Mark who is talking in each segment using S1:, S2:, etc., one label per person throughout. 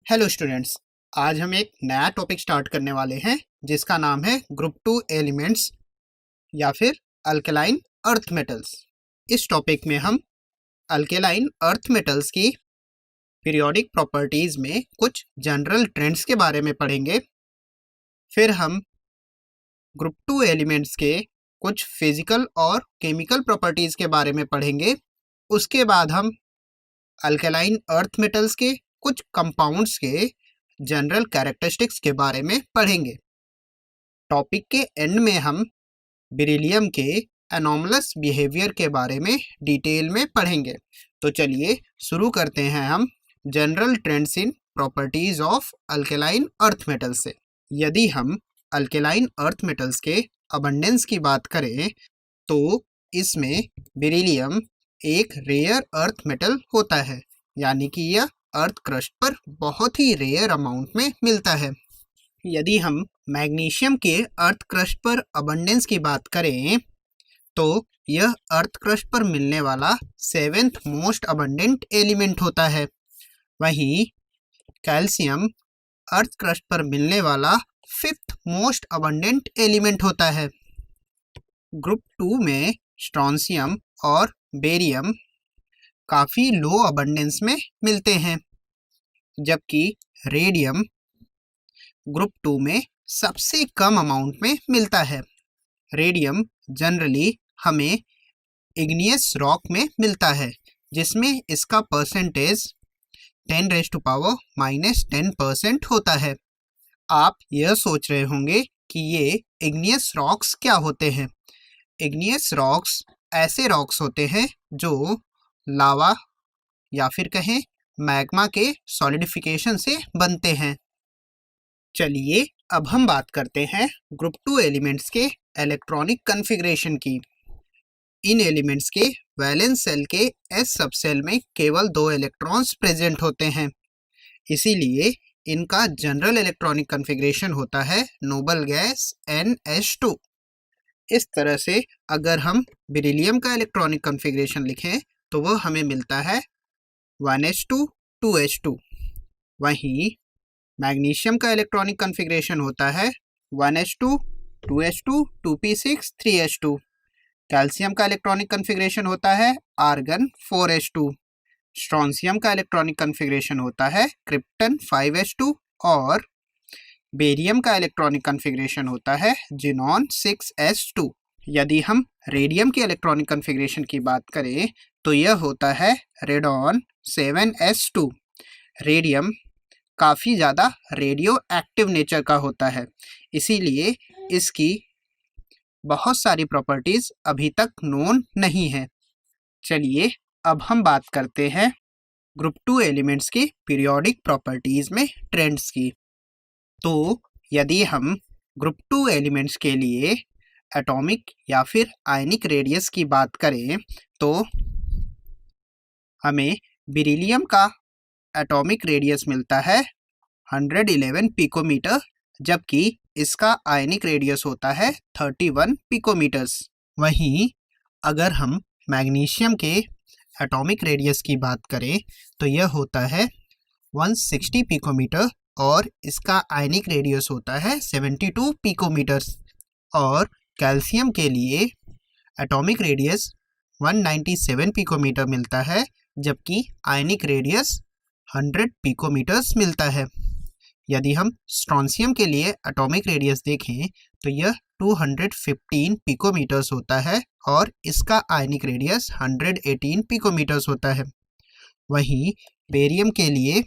S1: Hello students. आज हम एक नया टॉपिक स्टार्ट करने वाले हैं जिसका नाम है ग्रुप टू एलिमेंट्स या फिर अल्केलाइन अर्थ मेटल्स। इस टॉपिक में हम अल्केलाइन अर्थ मेटल्स की पीरियोडिक प्रॉपर्टीज में कुछ जनरल ट्रेंड्स के बारे में पढ़ेंगे। फिर हम ग्रुप टू एलिमेंट्स के कुछ फिजिकल और केमिकल प्रॉपर्टीज के बारे में पढ़ेंगे। उसके बाद हम अल्केलाइन अर्थ मेटल्स के कुछ कंपाउंड्स के जनरल कैरेक्टरिस्टिक्स के बारे में पढ़ेंगे। टॉपिक के एंड में हम बेरिलियम के एनॉमलस बिहेवियर के बारे में डिटेल में पढ़ेंगे। तो चलिए शुरू करते हैं हम general trends in properties of alkaline earth metals से। यदि हम अल्केलाइन अर्थ मेटल्स के अबंडेंस की बात करें तो इसमें बेरिलियम एक रेयर अर्थ मेटल होता है, यानी कि यह अर्थ क्रस्ट पर बहुत ही रेयर अमाउंट में मिलता है। यदि हम मैग्नीशियम के अर्थ क्रस्ट पर अबंडेंस की बात करें तो यह अर्थ क्रस्ट पर मिलने वाला 7th मोस्ट अबंडेंट एलिमेंट होता है। वहीं कैल्शियम अर्थ क्रस्ट पर मिलने वाला 5th मोस्ट अबंडेंट एलिमेंट होता है। ग्रुप 2 में स्ट्रोंशियम और बेरियम काफ़ी लो अबंडेंस में मिलते हैं, जबकि रेडियम ग्रुप 2 में सबसे कम अमाउंट में मिलता है। रेडियम जनरली हमें इग्नियस रॉक में मिलता है, जिसमें इसका परसेंटेज 10⁻⁻10% होता है। आप यह सोच रहे होंगे कि ये इग्नियस रॉक्स क्या होते हैं। इग्नियस रॉक्स ऐसे रॉक्स होते हैं जो लावा या फिर कहें मैग्मा के सॉलिडिफिकेशन से बनते हैं। चलिए अब हम बात करते हैं ग्रुप 2 एलिमेंट्स के इलेक्ट्रॉनिक कॉन्फ़िगरेशन की। इन एलिमेंट्स के वैलेंस सेल के एस सबसेल में केवल 2 इलेक्ट्रॉन्स प्रेजेंट होते हैं, इसीलिए इनका जनरल इलेक्ट्रॉनिक कॉन्फ़िगरेशन होता है नोबल गैस NH2। इस तरह से अगर हम बेरिलियम का इलेक्ट्रॉनिक कॉन्फ़िगरेशन लिखें तो वह हमें मिलता है 1s2 2s2। वहीं मैग्नीशियम का इलेक्ट्रॉनिक कॉन्फ़िगरेशन होता है 1s2 2s2 2p6 3s2। Calcium का इलेक्ट्रॉनिक कॉन्फ़िगरेशन होता है आर्गन 4s2। स्ट्रोंशियम का इलेक्ट्रॉनिक कॉन्फ़िगरेशन होता है क्रिप्टन 5s2 और बेरियम का इलेक्ट्रॉनिक कॉन्फ़िगरेशन होता है जिनॉन 6s2। यदि हम रेडियम के इलेक्ट्रॉनिक कॉन्फ़िगरेशन की बात करें तो यह होता है रेडॉन 7s2। रेडियम काफ़ी ज़्यादा रेडियो एक्टिव नेचर का होता है, इसीलिए इसकी बहुत सारी प्रॉपर्टीज़ अभी तक नोन नहीं है। चलिए अब हम बात करते हैं ग्रुप 2 एलिमेंट्स की पीरियोडिक प्रॉपर्टीज़ में ट्रेंड्स की। तो यदि हम ग्रुप 2 एलिमेंट्स के लिए एटॉमिक या फिर आयनिक रेडियस की बात करें तो हमें बेरिलियम का एटॉमिक रेडियस मिलता है 111 पिकोमीटर, जबकि इसका आयनिक रेडियस होता है 31 पिकोमीटर्स। वहीं अगर हम मैग्नीशियम के एटॉमिक रेडियस की बात करें तो यह होता है 160 पिकोमीटर और इसका आयनिक रेडियस होता है 72 पिकोमीटर्स। और कैल्शियम के लिए एटॉमिक रेडियस 197 पिकोमीटर मिलता है, जबकि आयनिक रेडियस 100 पिकोमीटर्स मिलता है। यदि हम स्ट्रोंशियम के लिए एटॉमिक रेडियस देखें तो यह 215 पिकोमीटर्स होता है और इसका आयनिक रेडियस 118 पिकोमीटर्स होता है। वहीं बेरियम के लिए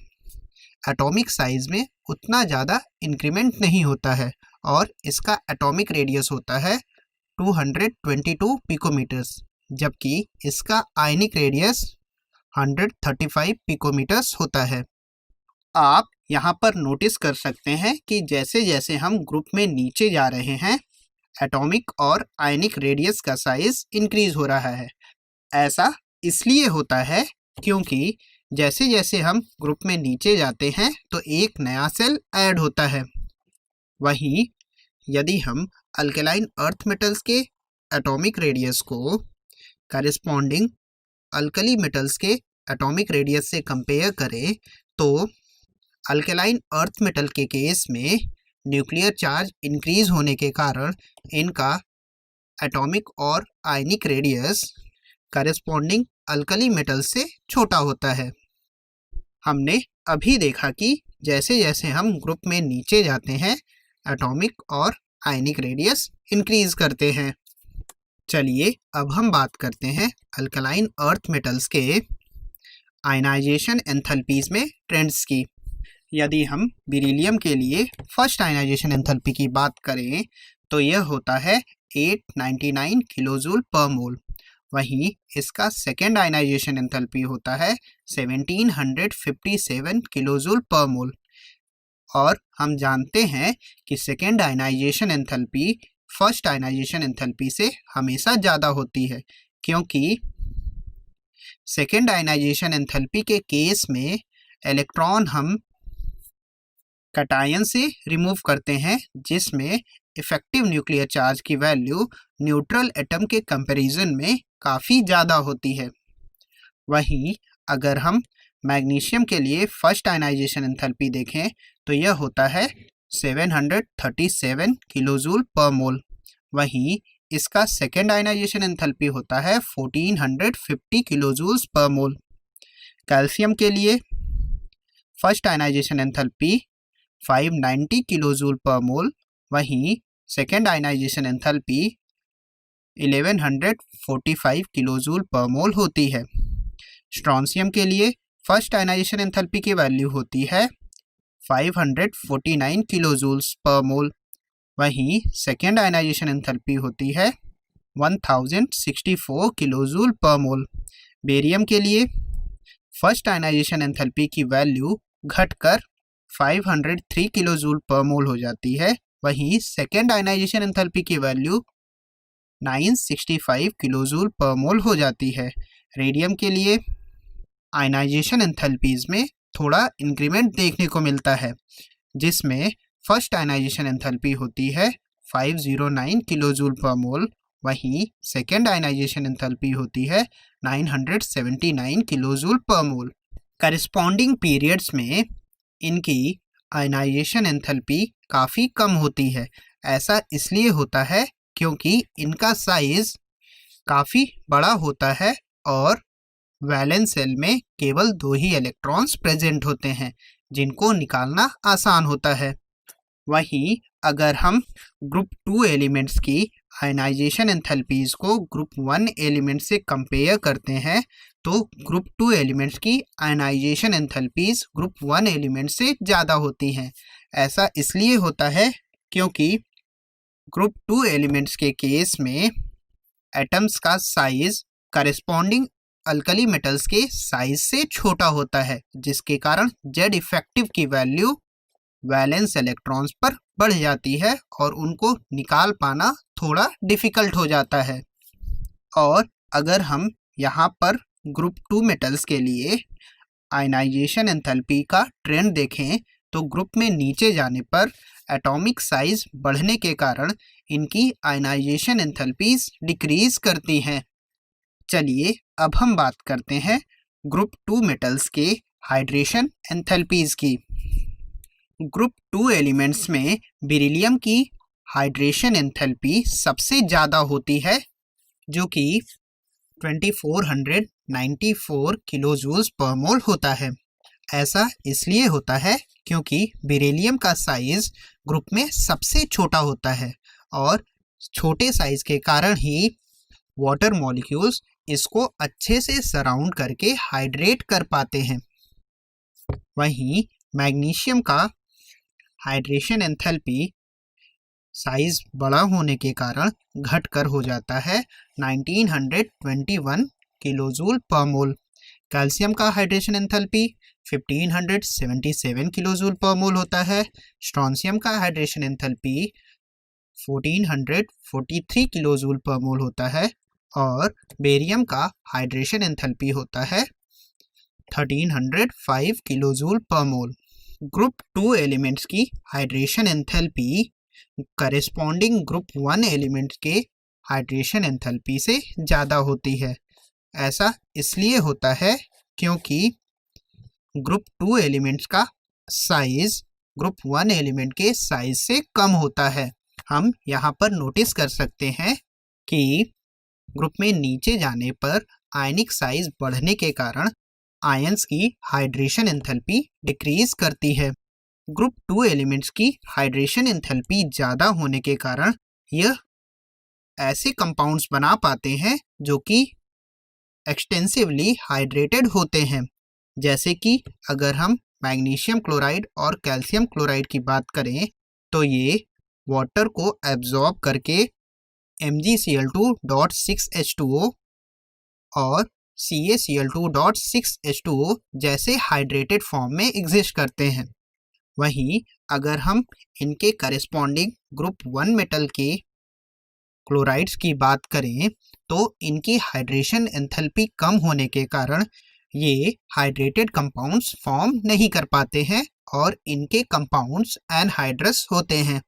S1: एटॉमिक साइज में उतना ज़्यादा इंक्रीमेंट नहीं होता है और इसका एटॉमिक रेडियस होता है 222 पिकोमीटर्स, जबकि इसका आयनिक रेडियस 135 पिकोमीटर्स होता है। आप यहाँ पर नोटिस कर सकते हैं कि जैसे जैसे हम ग्रुप में नीचे जा रहे हैं एटॉमिक और आयनिक रेडियस का साइज इंक्रीज हो रहा है। ऐसा इसलिए होता है क्योंकि जैसे जैसे हम ग्रुप में नीचे जाते हैं तो एक नया सेल ऐड होता है। वहीं यदि हम अल्केलाइन अर्थ मेटल्स के एटॉमिक रेडियस को अल्केलाइन अर्थ मेटल के केस में न्यूक्लियर चार्ज इंक्रीज होने के कारण इनका एटॉमिक और ionic radius corresponding alkali metal से छोटा होता है। हमने अभी देखा कि जैसे जैसे हम ग्रुप में नीचे जाते हैं एटॉमिक और आयनिक रेडियस इंक्रीज करते हैं। चलिए अब हम बात करते हैं अल्कलाइन अर्थ मेटल्स के आयनाइजेशन एंथैल्पीज में ट्रेंड्स की। यदि हम बेरिलियम के लिए फर्स्ट आयनाइजेशन एंथैल्पी की बात करें तो यह होता है 899 किलोजूल पर मोल। वहीं इसका सेकेंड आयनाइजेशन एंथैल्पी होता है 1757 किलोजूल पर मोल। और हम जानते हैं कि second ionisation enthalpy first ionisation enthalpy से हमेशा ज़्यादा होती है, क्योंकि सेकेंड आयनाइजेशन एंथैल्पी के केस में इलेक्ट्रॉन हम कैटायन से रिमूव करते हैं, जिसमें इफेक्टिव न्यूक्लियर चार्ज की वैल्यू न्यूट्रल एटम के कंपैरिजन में काफ़ी ज़्यादा होती है। वहीं अगर हम मैग्नीशियम के लिए फर्स्ट आयनाइजेशन एंथैल्पी देखें तो यह होता है 737 किलोजूल पर मोल। वहीं इसका सेकेंड आयनाइजेशन एंथैल्पी होता है 1450 किलोजूल्स पर मोल। कैल्शियम के लिए फर्स्ट आयनाइजेशन एंथैल्पी 590 किलोजूल पर मोल। वहीं सेकेंड आयनाइजेशन एंथैल्पी 1145 किलोजूल पर मोल होती है। स्ट्रोंशियम के लिए फर्स्ट आयनाइजेशन एंथैल्पी की वैल्यू होती है 549 किलोजूल्स पर मोल। वहीं सेकेंड आयनाइजेशन एंथैल्पी होती है 1064 किलोजूल पर मोल। बेरियम के लिए फर्स्ट आयनाइजेशन एंथैल्पी की वैल्यू घटकर 503 किलोजूल पर मोल हो जाती है। वहीं सेकेंड आयनाइजेशन एंथैल्पी की वैल्यू 965 किलोजूल पर मोल हो जाती है। रेडियम के लिए आयनाइजेशन एंथैल्पीज में थोड़ा इंक्रीमेंट देखने को मिलता है, जिसमें फर्स्ट आयनाइजेशन एंथैल्पी होती है 509 किलोजूल पर मोल। वहीं सेकेंड आयनाइजेशन एंथैल्पी होती है 979 किलोजूल पर मोल। करेस्पॉन्डिंग पीरियड्स में इनकी आयनाइजेशन एंथैल्पी काफ़ी कम होती है। ऐसा इसलिए होता है क्योंकि इनका साइज काफ़ी बड़ा होता है और वैलेंस शेल में केवल 2 ही इलेक्ट्रॉन्स प्रेजेंट होते हैं, जिनको निकालना आसान होता है। वहीं अगर हम ग्रुप 2 एलिमेंट्स की आयनाइजेशन एंथैल्पीज को ग्रुप 1 एलिमेंट से कंपेयर करते हैं तो ग्रुप 2 एलिमेंट्स की आयनाइजेशन एंथैल्पीज ग्रुप 1 एलिमेंट से ज़्यादा होती हैं। ऐसा इसलिए होता है क्योंकि ग्रुप 2 एलिमेंट्स के केस में एटम्स का साइज करेस्पॉन्डिंग अल्कली मेटल्स के साइज से छोटा होता है, जिसके कारण जेड इफेक्टिव की वैल्यू वैलेंस इलेक्ट्रॉन्स पर बढ़ जाती है और उनको निकाल पाना थोड़ा डिफ़िकल्ट हो जाता है। और अगर हम यहाँ पर ग्रुप 2 मेटल्स के लिए आयनाइजेशन एंथैल्पी का ट्रेंड देखें तो ग्रुप में नीचे जाने पर एटॉमिक साइज बढ़ने के कारण इनकी आयनाइजेशन एंथैल्पीज डिक्रीज करती हैं। चलिए अब हम बात करते हैं ग्रुप 2 मेटल्स के हाइड्रेशन एंथैल्पीज की। ग्रुप 2 एलिमेंट्स में बेरिलियम की हाइड्रेशन एंथैल्पी सबसे ज़्यादा होती है, जो कि 2494 किलोजूल्स पर मोल होता है। ऐसा इसलिए होता है क्योंकि बेरिलियम का साइज ग्रुप में सबसे छोटा होता है और छोटे साइज के कारण ही वाटर मॉलिक्यूल्स इसको अच्छे से सराउंड करके हाइड्रेट कर पाते हैं। वहीं मैग्नीशियम का हाइड्रेशन एंथैल्पी साइज बड़ा होने के कारण घटकर हो जाता है 1921 किलोजूल पर मोल। कैल्शियम का हाइड्रेशन एंथैल्पी 1577 किलोजूल पर मोल होता है। स्ट्रोंशियम का हाइड्रेशन एंथैल्पी 1443 किलोजूल पर मोल होता है और बेरियम का हाइड्रेशन एंथैल्पी होता है 1305 किलोजूल पर मोल। ग्रुप 2 एलिमेंट्स की hydration enthalpy corresponding group 1 element के हाइड्रेशन एंथैल्पी से ज़्यादा होती है। ऐसा इसलिए होता है क्योंकि ग्रुप 2 एलिमेंट्स का साइज ग्रुप 1 एलिमेंट के साइज से कम होता है। हम यहाँ पर नोटिस कर सकते हैं कि ग्रुप में नीचे जाने पर आयनिक साइज बढ़ने के कारण आयंस की हाइड्रेशन एंथैल्पी डिक्रीज करती है। ग्रुप 2 एलिमेंट्स की हाइड्रेशन एंथैल्पी ज़्यादा होने के कारण यह ऐसे कंपाउंड्स बना पाते हैं जो कि एक्सटेंसिवली हाइड्रेटेड होते हैं। जैसे कि अगर हम मैग्नीशियम क्लोराइड और कैल्शियम क्लोराइड की बात करें तो ये वाटर को एब्जॉर्ब करके MgCl2.6H2O और CaCl2.6H2O जैसे हाइड्रेटेड फॉर्म में एग्जिस्ट करते हैं। वहीं अगर हम इनके करेस्पॉन्डिंग ग्रुप 1 मेटल के क्लोराइड्स की बात करें तो इनकी हाइड्रेशन एंथैल्पी कम होने के कारण ये हाइड्रेटेड कंपाउंड्स फॉर्म नहीं कर पाते हैं और इनके कंपाउंड्स एनहाइड्रस होते हैं।